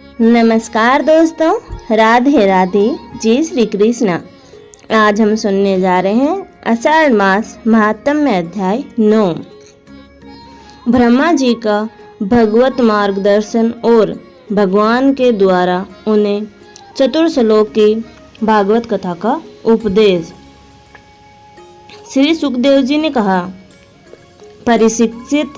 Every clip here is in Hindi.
नमस्कार दोस्तों, राधे राधे, जय श्री कृष्ण। आज हम सुनने जा रहे हैं आषाढ़ मास महात्म्य अध्याय 9। ब्रह्मा जी का भगवत मार्गदर्शन और भगवान के द्वारा उन्हें चतुर्श्लोक की भागवत कथा का उपदेश। श्री सुखदेव जी ने कहा, परीक्षित,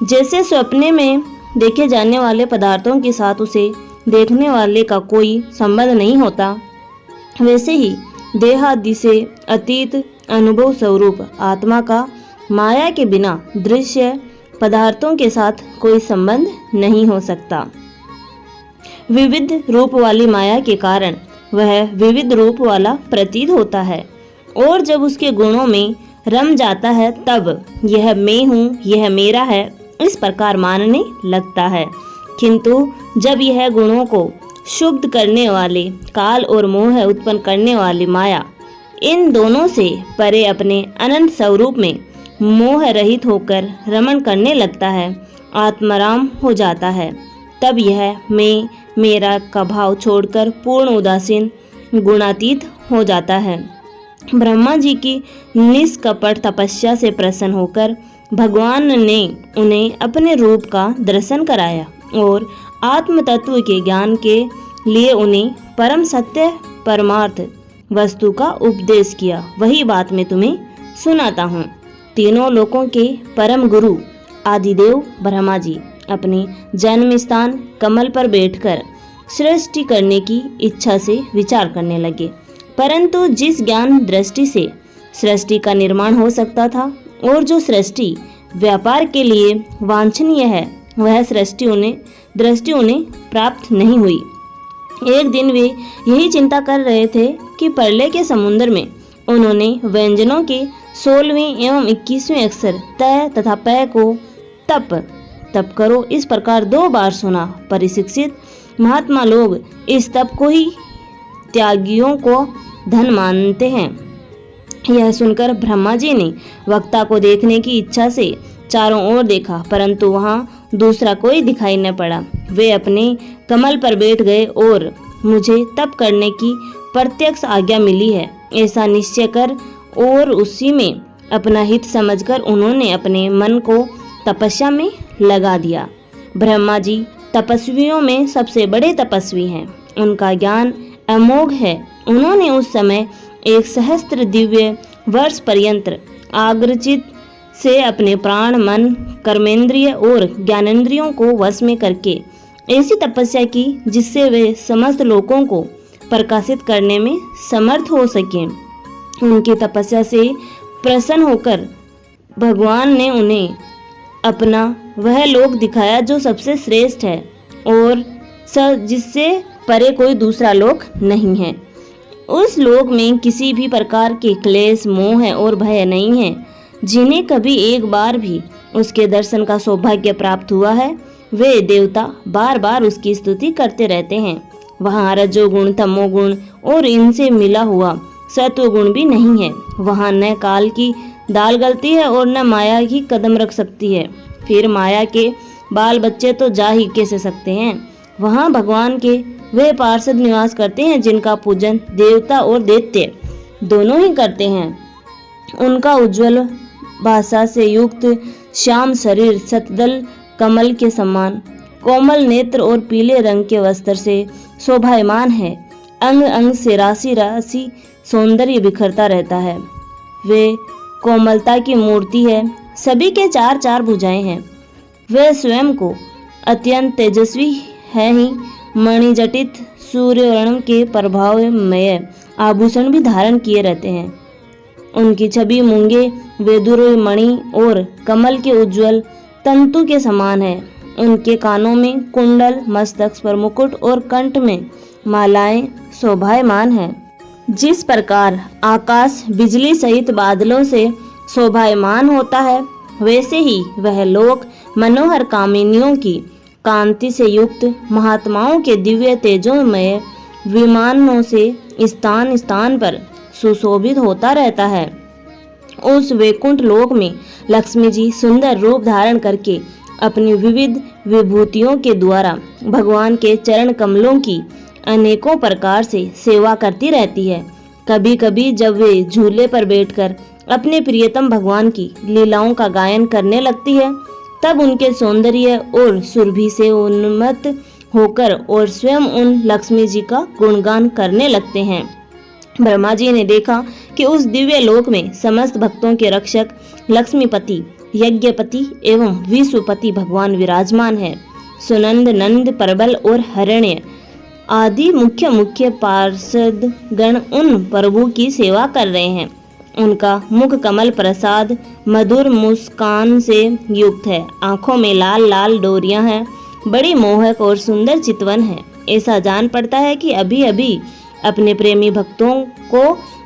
जैसे सपने में देखे जाने वाले पदार्थों के साथ उसे देखने वाले का कोई संबंध नहीं होता, वैसे ही देहादि से अतीत अनुभव स्वरूप आत्मा का माया के बिना दृश्य पदार्थों के साथ कोई संबंध नहीं हो सकता। विविध रूप वाली माया के कारण वह विविध रूप वाला प्रतीत होता है और जब उसके गुणों में रम जाता है तब यह मैं हूँ, यह मेरा है, इस प्रकार मानने लगता है। किंतु जब यह गुणों को शुद्ध करने वाले काल और मोह उत्पन्न करने वाली माया इन दोनों से परे अपने अनंत स्वरूप में मोह रहित होकर रमण करने लगता है, आत्माराम हो जाता है, तब यह मैं मेरा का भाव छोड़कर पूर्ण उदासीन गुणातीत हो जाता है। ब्रह्मा जी की निष्कपट तपस्या से प्रसन्न होकर भगवान ने उन्हें अपने रूप का दर्शन कराया और आत्म तत्व के ज्ञान के लिए उन्हें परम सत्य परमार्थ वस्तु का उपदेश किया। वही बात मैं तुम्हें सुनाता हूँ। तीनों लोकों के परम गुरु आदिदेव ब्रह्मा जी अपने जन्म स्थान कमल पर बैठकर सृष्टि करने की इच्छा से विचार करने लगे, परंतु जिस ज्ञान दृष्टि से सृष्टि का निर्माण हो सकता था और जो सृष्टि व्यापार के लिए वांछनीय है, वह दृष्टि उन्हें प्राप्त नहीं हुई। एक दिन वे यही चिंता कर रहे थे कि प्रलय के समुद्र में उन्होंने व्यंजनों के 16वें एवं 21वें अक्षर त तथा प को तप करो इस प्रकार 2 बार सुना। परिशिक्षित महात्मा लोग इस तप को ही त्यागियों को धन मानते हैं। यह सुनकर ब्रह्मा जी ने वक्ता को देखने की इच्छा से चारों ओर देखा, परंतु वहां दूसरा कोई दिखाई न पड़ा। वे अपने कमल पर बैठ गए और मुझे तप करने की प्रत्यक्ष आज्ञा मिली है ऐसा निश्चय कर और उसी में अपना हित समझकर उन्होंने अपने मन को तपस्या में लगा दिया। ब्रह्मा जी तपस्वियों में सबसे बड़े तपस्वी हैं, उनका ज्ञान अमोघ है। उन्होंने उस समय 1 सहस्त्र दिव्य वर्ष पर्यंत आग्रचित से अपने प्राण, मन, कर्मेंद्रिय और ज्ञानेंद्रियों को वश में करके ऐसी तपस्या की जिससे वे समस्त लोकों को प्रकाशित करने में समर्थ हो सकें। उनकी तपस्या से प्रसन्न होकर भगवान ने उन्हें अपना वह लोक दिखाया जो सबसे श्रेष्ठ है और जिससे परे कोई दूसरा लोक नहीं है। उस लोक में किसी भी प्रकार के क्लेश, मोह और भय नहीं है। जिन्हें कभी एक बार भी उसके दर्शन का सौभाग्य प्राप्त हुआ है, वे देवता बार बार उसकी स्तुति करते रहते हैं। वहाँ रजोगुण, तमोगुण और इनसे मिला हुआ सत्वगुण भी नहीं है। वहाँ न काल की दाल गलती है और न माया ही कदम रख सकती है। फिर माया के बाल बच्चे तो जा ही कैसे सकते हैं। वहाँ भगवान के वे पार्षद निवास करते हैं जिनका पूजन देवता और दैत्य दोनों ही करते हैं। उनका उज्ज्वल भाषा से युक्त श्याम शरीर, सतदल कमल के समान कोमल नेत्र और पीले रंग के वस्त्र से शोभायमान है। अंग अंग से राशि राशि सौंदर्य बिखरता रहता है। वे कोमलता की मूर्ति है। सभी के 4 भुजाएं हैं। वे स्वयं को अत्यंत तेजस्वी है ही मणिजटित सूर्यवर्ण के प्रभावमय आभूषण भी धारण किए रहते हैं। उनकी छवि मूंगे, वेदुर मणि और कमल के उज्जवल तंतु के समान है। उनके कानों में कुंडल, मस्तक पर मुकुट और कंठ में मालाएं शोभायमान है। जिस प्रकार आकाश बिजली सहित बादलों से शोभायमान होता है, वैसे ही वह लोक मनोहर कामिनियों की कांति से युक्त महात्माओं के दिव्य तेजोमय विमानों से स्थान स्थान पर सुशोभित होता रहता है। उस वैकुंठ लोक में लक्ष्मी जी सुंदर रूप धारण करके अपनी विविध विभूतियों के द्वारा भगवान के चरण कमलों की अनेकों प्रकार से सेवा करती रहती है। कभी कभी जब वे झूले पर बैठकर अपने प्रियतम भगवान की लीलाओं का गायन करने लगती है, तब उनके सौंदर्य और सुरभि से उन्मत्त होकर और स्वयं उन लक्ष्मी जी का गुणगान करने लगते हैं। ब्रह्मा जी ने देखा कि उस दिव्य लोक में समस्त भक्तों के रक्षक लक्ष्मीपति, यज्ञपति एवं विश्वपति भगवान विराजमान है। सुनंद, नंद, प्रबल और हरण्य आदि मुख्य मुख्य पार्षद गण उन प्रभु की सेवा कर रहे हैं। उनका मुख कमल प्रसाद मधुर मुस्कान से युक्त है। आंखों में लाल लाल डोरियां हैं। बड़ी मोहक और सुंदर चितवन है। ऐसा जान पड़ता है कि अभी अभी अपने प्रेमी भक्तों को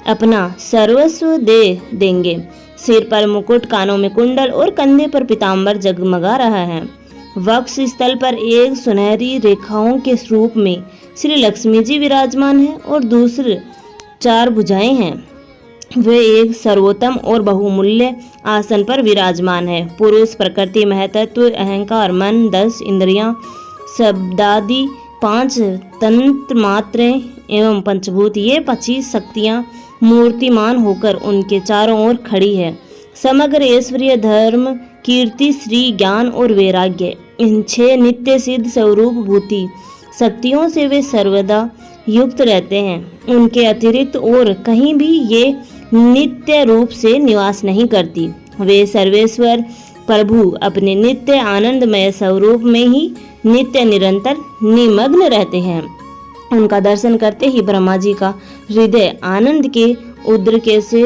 अपना सर्वस्व दे देंगे। सिर पर मुकुट, कानों में कुंडल और कंधे पर पीताम्बर जगमगा रहा है। वक्ष स्थल पर एक सुनहरी रेखाओं के रूप में श्री लक्ष्मी जी विराजमान है और दूसरे 4 भुजाएं हैं। वे एक सर्वोत्तम और बहुमूल्य आसन पर विराजमान है। पुरुष, प्रकृति, महतत्व, अहंकार, मन, 10 इंद्रियां, शब्दादि 5 तंत्र मात्रें एवं पंचभूत, ये 25 शक्तियां मूर्तिमान होकर उनके चारों ओर खड़ी है। समग्र ऐश्वर्य, धर्म, कीर्ति, श्री, ज्ञान और वैराग्य, इन 6 नित्य सिद्ध स्वरूप भूति शक्तियों से वे सर्वदा युक्त रहते हैं। उनके अतिरिक्त और कहीं भी ये नित्य रूप से निवास नहीं करती। वे सर्वेश्वर प्रभु अपने नित्य आनंदमय स्वरूप में ही नित्य निरंतर निमग्न रहते हैं। उनका दर्शन करते ही ब्रह्मा जी का हृदय आनंद के उद्रेक से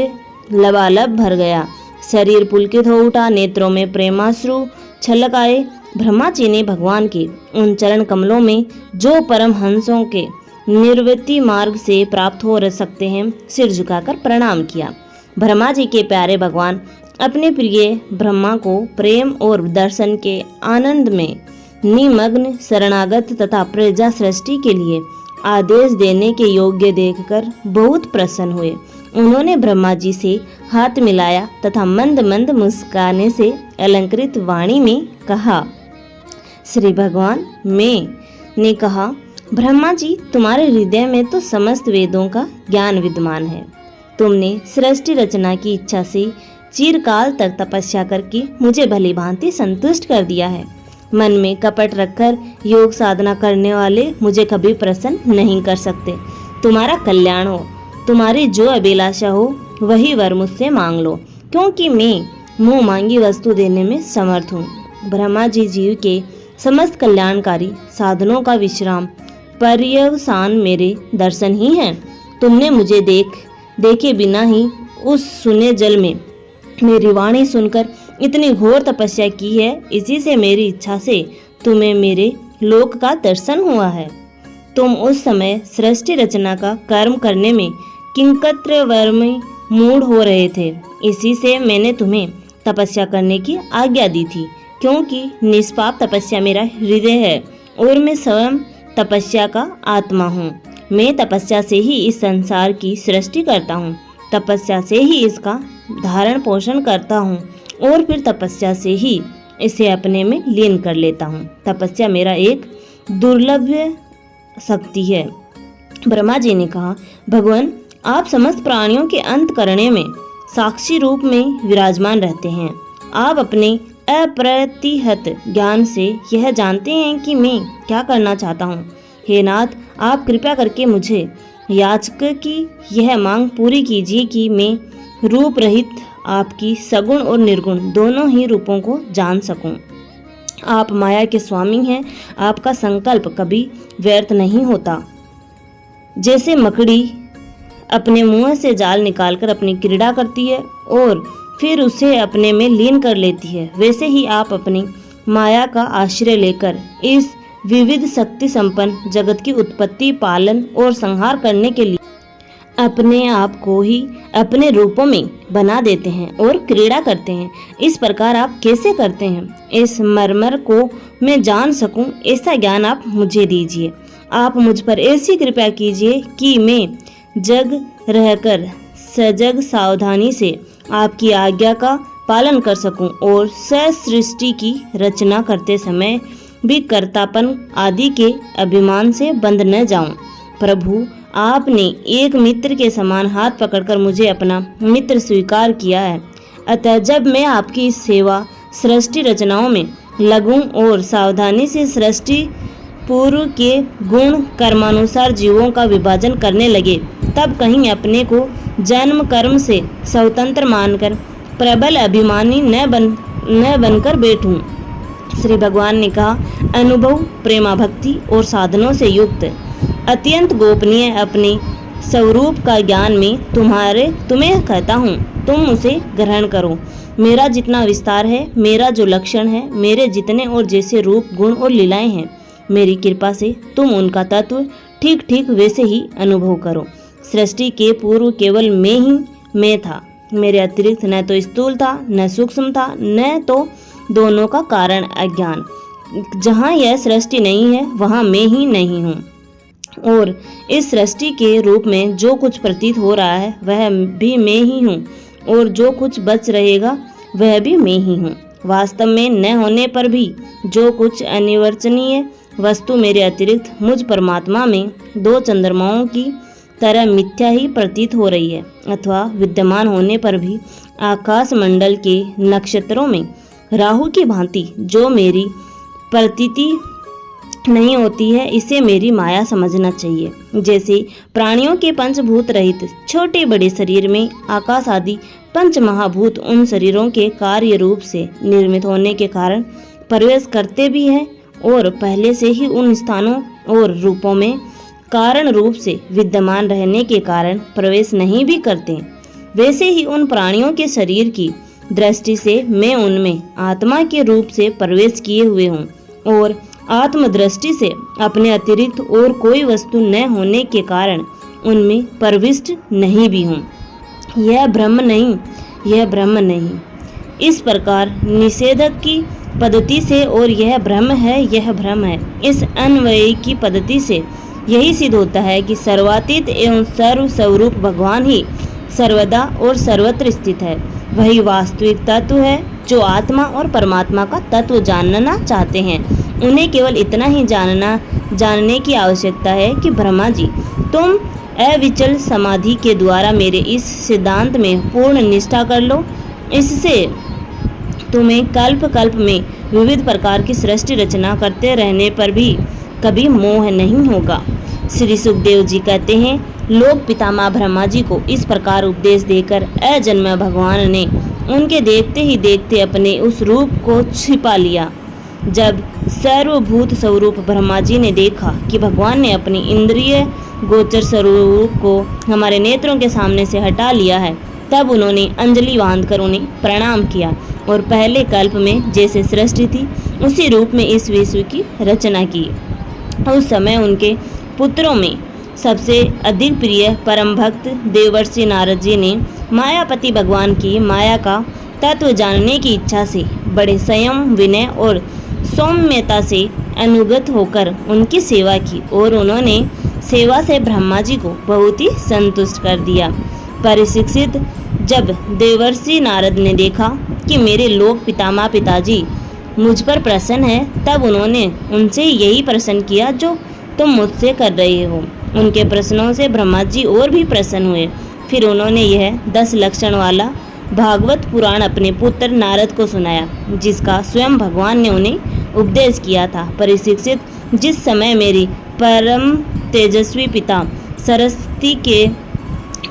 लबालब भर गया। शरीर पुलकित हो उठा, नेत्रों में प्रेमाश्रु छलक आए। ब्रह्मा जी ने भगवान के उन चरण कमलों में जो परम हंसों के निर्वृत्ति मार्ग से प्राप्त हो सकते हैं, सिर झुकाकर प्रणाम किया। ब्रह्मा जी के प्यारे भगवान अपने प्रिय ब्रह्मा को प्रेम और दर्शन के आनंद में निमग्न शरणागत तथा प्रजा सृष्टि के लिए आदेश देने के योग्य देखकर बहुत प्रसन्न हुए। उन्होंने ब्रह्मा जी से हाथ मिलाया तथा मंद मंद मुस्काने से अलंकृत वाणी में कहा, श्री भगवान ने कहा, ब्रह्मा जी, तुम्हारे हृदय में तो समस्त वेदों का ज्ञान विद्यमान है। तुमने सृष्टि रचना की इच्छा से चिरकाल तक तपस्या करके मुझे भली भांति संतुष्ट कर दिया है। मन में कपट रखकर योग साधना करने वाले मुझे कभी प्रसन्न नहीं कर सकते। तुम्हारा कल्याण हो। तुम्हारी जो अभिलाषा हो वही वर मुझसे मांग लो, क्योंकि मैं मुंह मांगी वस्तु देने में समर्थ हूँ। ब्रह्मा जी जीव के समस्त कल्याणकारी साधनों का विश्राम पर्यवसान मेरे दर्शन ही हैं। तुमने मुझे देखे बिना ही उस सुने जल में मेरी वाणी सुनकर इतनी घोर तपस्या की है। इसी से मेरी इच्छा से तुम्हें मेरे लोक का दर्शन हुआ है। तुम उस समय सृष्टि रचना का कर्म करने में किंकत्र वर में मूढ़ हो रहे थे। इसी से मैंने तुम्हें तपस्या करने की आज्ञा दी थी, क्योंकि निष्पाप तपस्या मेरा हृदय है और मैं स्वयं तपस्या का आत्मा हूँ। मैं तपस्या से ही इस संसार की सृष्टि करता हूँ, तपस्या से ही इसका धारण पोषण करता हूँ और फिर तपस्या से ही इसे अपने में लीन कर लेता हूँ। तपस्या मेरा एक दुर्लभ शक्ति है। ब्रह्मा जी ने कहा, भगवान, आप समस्त प्राणियों के अंत करने में साक्षी रूप में विराजमान रहते हैं। आप अपने अप्रतिहत ज्ञान से यह जानते हैं कि मैं क्या करना चाहता हूँ। हे नाथ, आप कृपया करके मुझे याचक की यह मांग पूरी कीजिए कि मैं रूप रहित आपकी सगुण और निर्गुण दोनों ही रूपों को जान सकूं। आप माया के स्वामी हैं। आपका संकल्प कभी व्यर्थ नहीं होता। जैसे मकड़ी अपने मुंह से जाल निकालकर अपनी क्रीड़ा करती है और फिर उसे अपने में लीन कर लेती है, वैसे ही आप अपनी माया का आश्रय लेकर इस विविध शक्ति संपन्न जगत की उत्पत्ति, पालन और संहार करने के लिए अपने आप को ही अपने रूपों में बना देते हैं और क्रीड़ा करते हैं। इस प्रकार आप कैसे करते हैं, इस मर्मर को मैं जान सकूं, ऐसा ज्ञान आप मुझे दीजिए। आप मुझ पर ऐसी कृपा कीजिए कि मैं जग रहकर सजग सावधानी से आपकी आज्ञा का पालन कर सकूं और सृष्टि की रचना करते समय भी कर्तापन आदि के अभिमान से बंध न जाऊं। प्रभु, आपने एक मित्र के समान हाथ पकड़कर मुझे अपना मित्र स्वीकार किया है। अतः जब मैं आपकी इस सेवा सृष्टि रचनाओं में लगूं और सावधानी से सृष्टि पूर्व के गुण कर्मानुसार जीवों का विभाजन करने लगे, तब कहीं अपने को जन्म कर्म से स्वतंत्र मानकर प्रबल अभिमानी न बनकर बैठूं। श्री भगवान ने कहा, अनुभव, प्रेमा भक्ति और साधनों से युक्त अत्यंत गोपनीय अपने स्वरूप का ज्ञान में तुम्हें कहता हूँ, तुम उसे ग्रहण करो। मेरा जितना विस्तार है, मेरा जो लक्षण है, मेरे जितने और जैसे रूप, गुण और लीलाएं हैं, मेरी कृपा से तुम उनका तत्व ठीक ठीक वैसे ही अनुभव करो। सृष्टि के पूर्व केवल मैं था। मेरे अतिरिक्त न तो स्थूल था, न सूक्ष्म था, न तो दोनों का कारण अज्ञान। जहाँ यह सृष्टि नहीं है, वहाँ मैं ही नहीं हूँ। और इस सृष्टि के रूप में जो कुछ प्रतीत हो रहा है, वह भी मैं ही हूँ, और जो कुछ बच रहेगा वह भी मैं ही हूँ। वास्तव में न होने पर भी जो कुछ अनिर्वचनीय वस्तु मेरे अतिरिक्त मुझ परमात्मा में दो चंद्रमाओं की तरह मिथ्या ही प्रतीत हो रही है, अथवा विद्यमान होने पर भी आकाश मंडल के नक्षत्रों में राहु की भांति जो मेरी प्रतीति नहीं होती है, इसे मेरी माया समझना चाहिए। जैसे प्राणियों के पंचभूत रहित छोटे बड़े शरीर में आकाश आदि पंच महाभूत उन शरीरों के कार्य रूप से निर्मित होने के कारण प्रवेश करते भी हैं और पहले से ही उन स्थानों और रूपों में कारण रूप से विद्यमान रहने के कारण प्रवेश नहीं भी करते, वैसे ही उन प्राणियों के शरीर की दृष्टि से मैं उनमें आत्मा के रूप से प्रवेश किए हुए हूँ और आत्मदृष्टि से अपने अतिरिक्त और कोई वस्तु न होने के कारण उनमें प्रविष्ट नहीं भी हूँ। यह ब्रह्म नहीं। इस प्रकार निषेधक की पद्धति से और यह ब्रह्म है, इस अन्वयी की पद्धति से यही सिद्ध होता है कि सर्वातीत एवं सर्व स्वरूप भगवान ही सर्वदा और सर्वत्र स्थित है। वही वास्तविक तत्व है जो आत्मा और परमात्मा का तत्व जानना चाहते हैं। उन्हें केवल इतना ही जानने की आवश्यकता है कि ब्रह्मा जी, तुम अविचल समाधि के द्वारा मेरे इस सिद्धांत में पूर्ण निष्ठा कर लो। इससे तुम्हें कल्प कल्प में विविध प्रकार की सृष्टि रचना करते रहने पर भी कभी मोह नहीं होगा। श्री सुखदेव जी कहते हैं, लोक पितामह ब्रह्मा जी को इस प्रकार उपदेश देकर अजन्मा भगवान ने उनके देखते ही देखते अपने उस रूप को छिपा लिया। जब सर्वभूत स्वरूप ब्रह्मा जी ने देखा कि भगवान ने अपनी इंद्रिय गोचर स्वरूप को हमारे नेत्रों के सामने से हटा लिया है, तब उन्होंने अंजलि बांधकर उन्हें प्रणाम किया और पहले कल्प में जैसे सृष्टि थी उसी रूप में इस विश्व की रचना की। उस समय उनके पुत्रों में सबसे अधिक प्रिय परम भक्त देवर्षि नारद जी ने मायापति भगवान की माया का तत्व जानने की इच्छा से बड़े संयम, विनय और सौम्यता से अनुगत होकर उनकी सेवा की और उन्होंने सेवा से ब्रह्मा जी को बहुत ही संतुष्ट कर दिया। परिशिक्षित, जब देवर्षि नारद ने देखा कि मेरे लोक पितामह पिताजी मुझ पर प्रसन्न है, तब उन्होंने उनसे यही प्रश्न किया जो तुम मुझसे कर रहे हो। उनके प्रश्नों से ब्रह्मा जी और भी प्रसन्न हुए। फिर उन्होंने यह 10 लक्षण वाला भागवत पुराण अपने पुत्र नारद को सुनाया, जिसका स्वयं भगवान ने उन्हें उपदेश किया था। परिशिक्षित, जिस समय मेरी परम तेजस्वी पिता सरस्वती के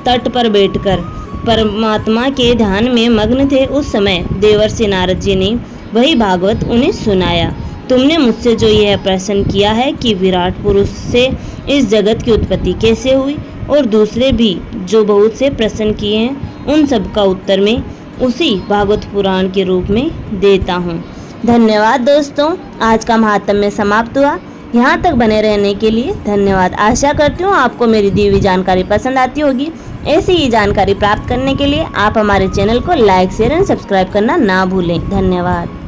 तट पर बैठकर परमात्मा के ध्यान में मग्न थे, उस समय देवर्षि नारद जी ने वही भागवत उन्हें सुनाया। तुमने मुझसे जो यह प्रश्न किया है कि विराट पुरुष से इस जगत की उत्पत्ति कैसे हुई, और दूसरे भी जो बहुत से प्रश्न किए हैं, उन सब का उत्तर मैं उसी भागवत पुराण के रूप में देता हूँ। धन्यवाद दोस्तों, आज का महात्म्य समाप्त हुआ। यहाँ तक बने रहने के लिए धन्यवाद। आशा करती हूँ आपको मेरी दी हुई जानकारी पसंद आती होगी। ऐसी ही जानकारी प्राप्त करने के लिए आप हमारे चैनल को लाइक, शेयर एंड सब्सक्राइब करना ना भूलें। धन्यवाद।